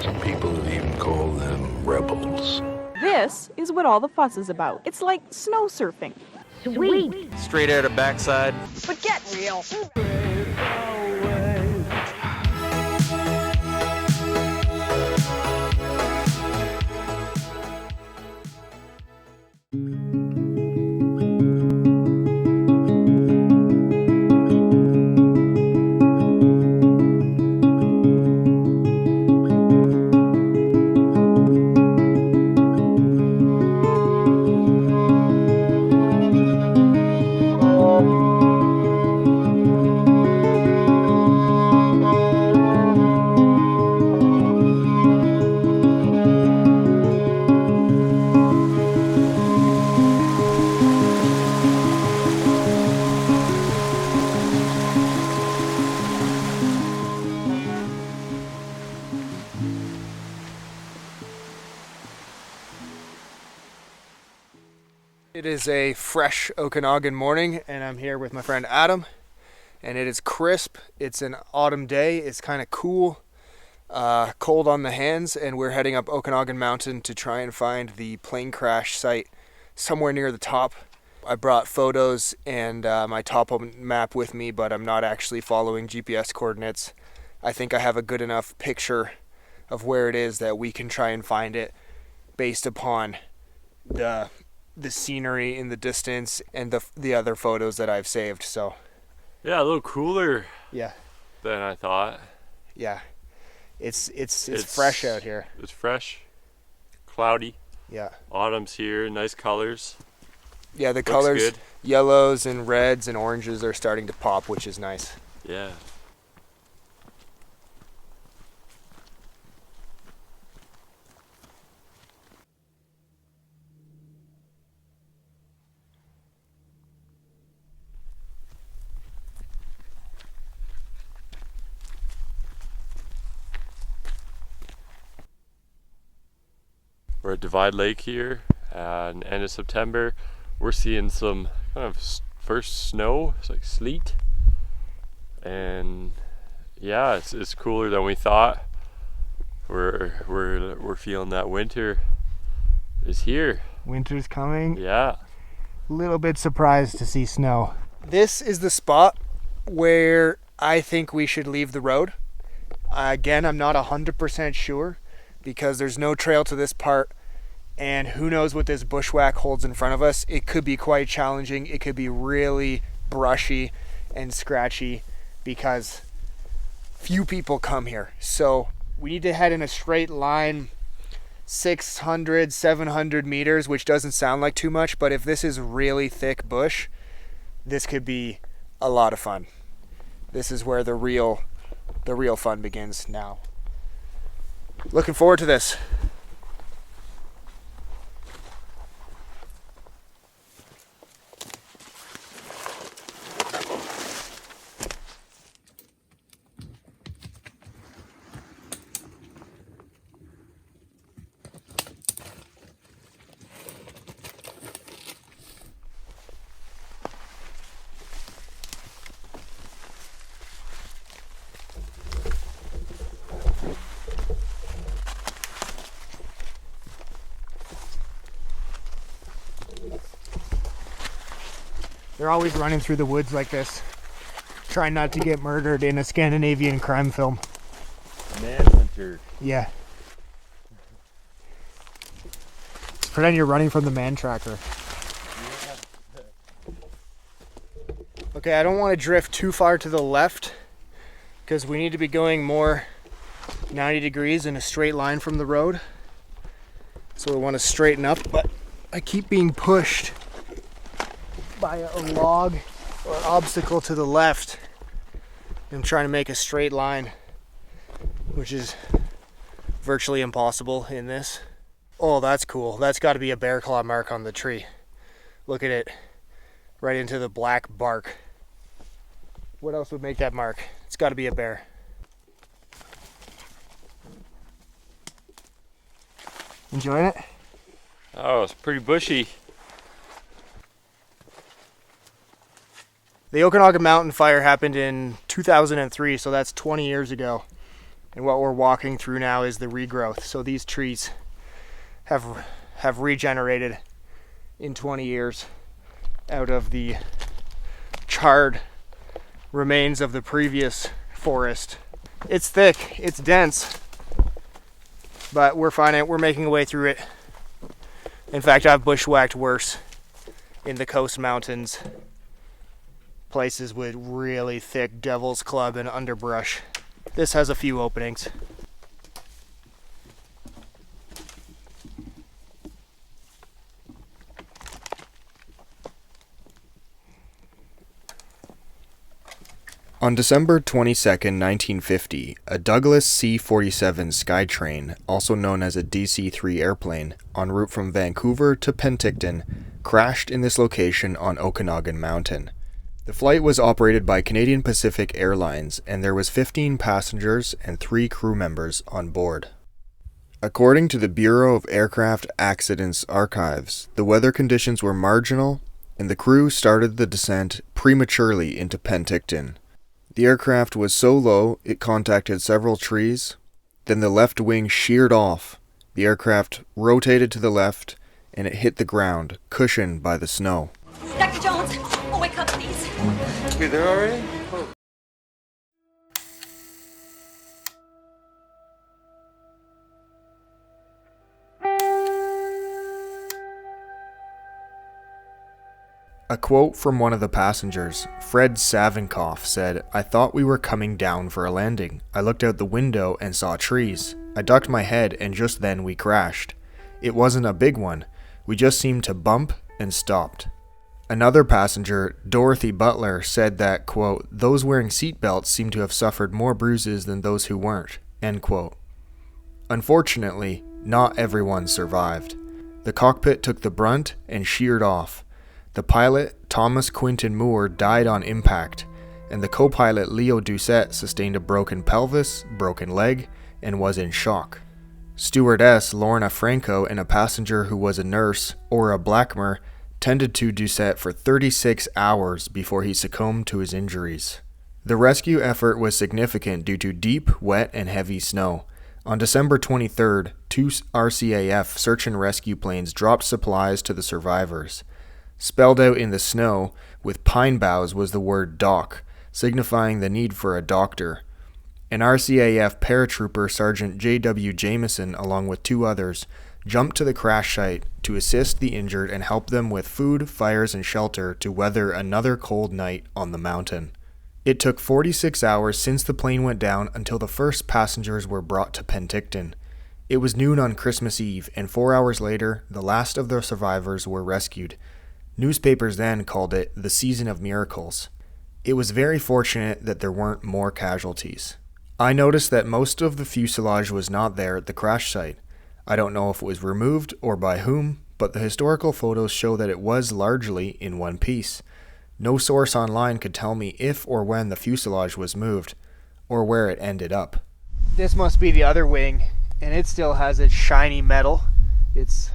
Some people have even called them rebels. This is what all the fuss is about. It's like snow surfing. Sweet. Straight out of backside. But get real. It is a fresh Okanagan morning, and I'm here with my friend Adam, and it is crisp. It's an autumn day. It's kind of cool, cold on the hands, and we're heading up Okanagan Mountain to try and find the plane crash site somewhere near the top. I brought photos and my topo map with me, but I'm not actually following GPS coordinates. I think I have a good enough picture of where it is that we can try and find it based upon the scenery in the distance and the other photos that I've saved. So yeah, a little cooler yeah, than I thought. yeah, it's fresh out here. It's fresh, cloudy. Yeah, Autumn's here, nice colors. yeah, the Looks colors, good. yellows and reds and oranges are starting to pop, which is nice. Yeah. We're at Divide Lake here, and end of September. We're seeing some kind of first snow. It's like sleet, and yeah, it's cooler than we thought. We're feeling that winter is here. Winter's coming. Yeah. A little bit surprised to see snow. This is the spot where I think we should leave the road. Again, I'm not 100% sure because there's no trail to this part, and who knows what this bushwhack holds in front of us. It could be quite challenging. It could be really brushy and scratchy because few people come here. So we need to head in a straight line 600, 700 meters, which doesn't sound like too much, but if this is really thick bush, this could be a lot of fun. This is where the real fun begins now. Looking forward to this. They're always running through the woods like this, trying not to get murdered in a Scandinavian crime film. Manhunter. Yeah. Pretend you're running from the man tracker. Okay, I don't want to drift too far to the left because we need to be going more 90 degrees in a straight line from the road. So we want to straighten up, but I keep being pushed by a log or obstacle to the left. I'm trying to make a straight line, which is virtually impossible in this. Oh, that's cool. That's got to be a bear claw mark on the tree. Look at it. Right into the black bark. What else would make that mark? It's got to be a bear. Enjoying it? Oh, it's pretty bushy. The Okanagan Mountain Fire happened in 2003, so that's 20 years ago. And what we're walking through now is the regrowth. So these trees have regenerated in 20 years out of the charred remains of the previous forest. It's thick, it's dense, but we're finding we're making a way through it. In fact, I've bushwhacked worse in the coast mountains, places with really thick devil's club and underbrush. This has a few openings. On December 22, 1950, a Douglas C-47 Skytrain, also known as a DC-3 airplane, en route from Vancouver to Penticton, crashed in this location on Okanagan Mountain. The flight was operated by Canadian Pacific Airlines, and there was 15 passengers and 3 crew members on board. According to the Bureau of Aircraft Accidents Archives, the weather conditions were marginal, and the crew started the descent prematurely into Penticton. The aircraft was so low it contacted several trees, then the left wing sheared off. The aircraft rotated to the left, and it hit the ground, cushioned by the snow. Dr. Jones, wake up, please. We there already? A quote from one of the passengers, Fred Savinkoff, said, "I thought we were coming down for a landing. I looked out the window and saw trees. I ducked my head and just then we crashed. It wasn't a big one. We just seemed to bump and stopped." Another passenger, Dorothy Butler, said that, quote, "Those wearing seatbelts seem to have suffered more bruises than those who weren't," end quote. Unfortunately, not everyone survived. The cockpit took the brunt and sheared off. The pilot, Thomas Quinton Moore, died on impact, and the co-pilot Leo Doucette sustained a broken pelvis, broken leg, and was in shock. Stewardess Lorna Franco and a passenger who was a nurse, Ora Blackmer, tended to Doucette for 36 hours before he succumbed to his injuries. The rescue effort was significant due to deep, wet, and heavy snow. On December 23rd, 2 RCAF search and rescue planes dropped supplies to the survivors. Spelled out in the snow with pine boughs was the word doc, signifying the need for a doctor. An RCAF paratrooper, Sergeant J.W. Jameson, along with 2 others, jumped to the crash site to assist the injured and help them with food, fires, and shelter to weather another cold night on the mountain. It took 46 hours since the plane went down until the first passengers were brought to Penticton. It was noon on Christmas Eve, and 4 hours later, the last of the survivors were rescued. Newspapers then called it the Season of Miracles. It was very fortunate that there weren't more casualties. I noticed that most of the fuselage was not there at the crash site. I don't know if it was removed or by whom, but the historical photos show that it was largely in one piece. No source online could tell me if or when the fuselage was moved, or where it ended up. This must be the other wing, and it still has its shiny metal. It's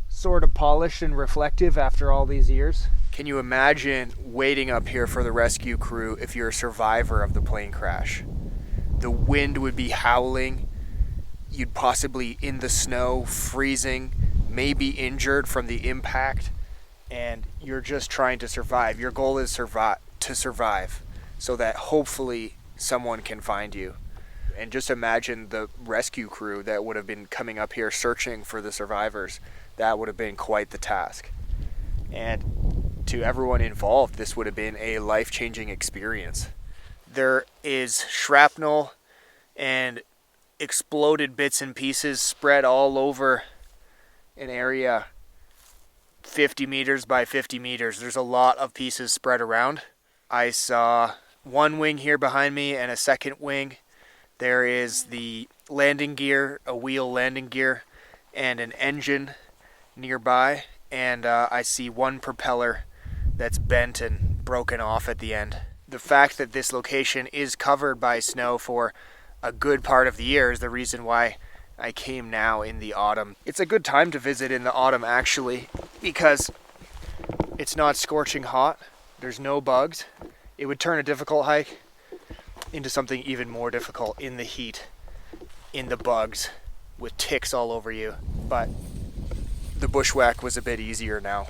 sort of polished and reflective after all these years. Can you imagine waiting up here for the rescue crew if you're a survivor of the plane crash? The wind would be howling. You'd possibly in the snow, freezing, maybe injured from the impact, and you're just trying to survive. Your goal is to survive so that hopefully someone can find you. And just imagine the rescue crew that would have been coming up here searching for the survivors. That would have been quite the task. And to everyone involved, this would have been a life-changing experience. There is shrapnel and exploded bits and pieces spread all over an area 50 meters by 50 meters. There's a lot of pieces spread around. I saw one wing here behind me and a second wing. There is the landing gear, a wheel landing gear, and an engine nearby, and I see one propeller that's bent and broken off at the end. The fact that this location is covered by snow for a good part of the year is the reason why I came now in the autumn. It's a good time to visit in the autumn actually, because it's not scorching hot, there's no bugs. It would turn a difficult hike into something even more difficult in the heat, in the bugs, with ticks all over you. But the bushwhack was a bit easier now.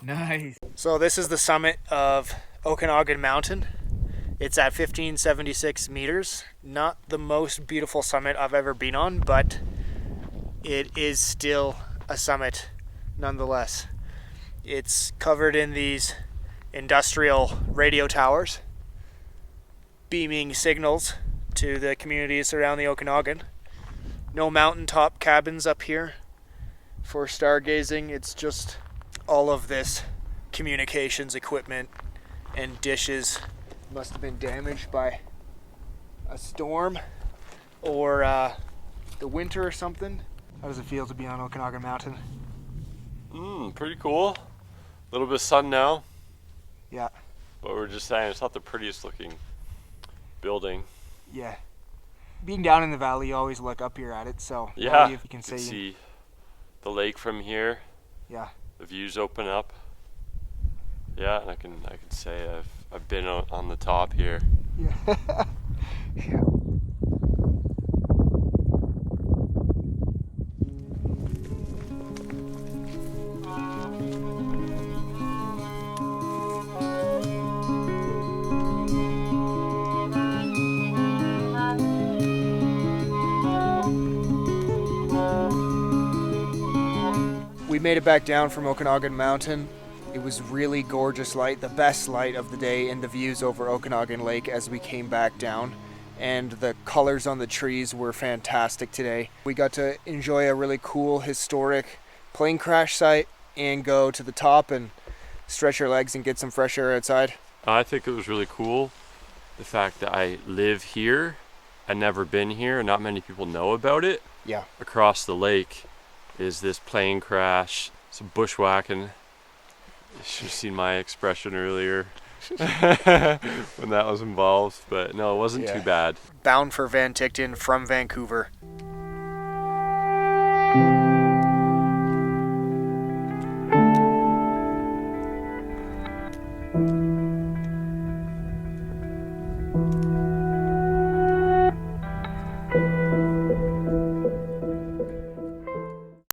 Nice. So this is the summit of Okanagan Mountain. It's at 1576 meters. Not the most beautiful summit I've ever been on, but it is still a summit nonetheless. It's covered in these industrial radio towers, beaming signals to the communities around the Okanagan. No mountaintop cabins up here for stargazing. It's just all of this communications equipment and dishes must have been damaged by a storm or the winter or something. How does it feel to be on Okanagan Mountain? Pretty cool. A little bit of sun now. Yeah. But we're just saying it's not the prettiest looking building. Yeah. Being down in the valley, you always look up here at it, so Yeah, if you can see the lake from here. Yeah. The views open up. Yeah, and I can say I've been on the top here. Yeah. Yeah. We made it back down from Okanagan Mountain. It was really gorgeous light, the best light of the day, and the views over Okanagan Lake as we came back down. And the colors on the trees were fantastic today. We got to enjoy a really cool historic plane crash site and go to the top and stretch our legs and get some fresh air outside. I think it was really cool, the fact that I live here. I've never been here, and not many people know about it. Yeah. Across the lake is this plane crash, some bushwhacking. You should have seen my expression earlier when that was involved, but no, it wasn't too bad. Bound for Van Tickton from Vancouver.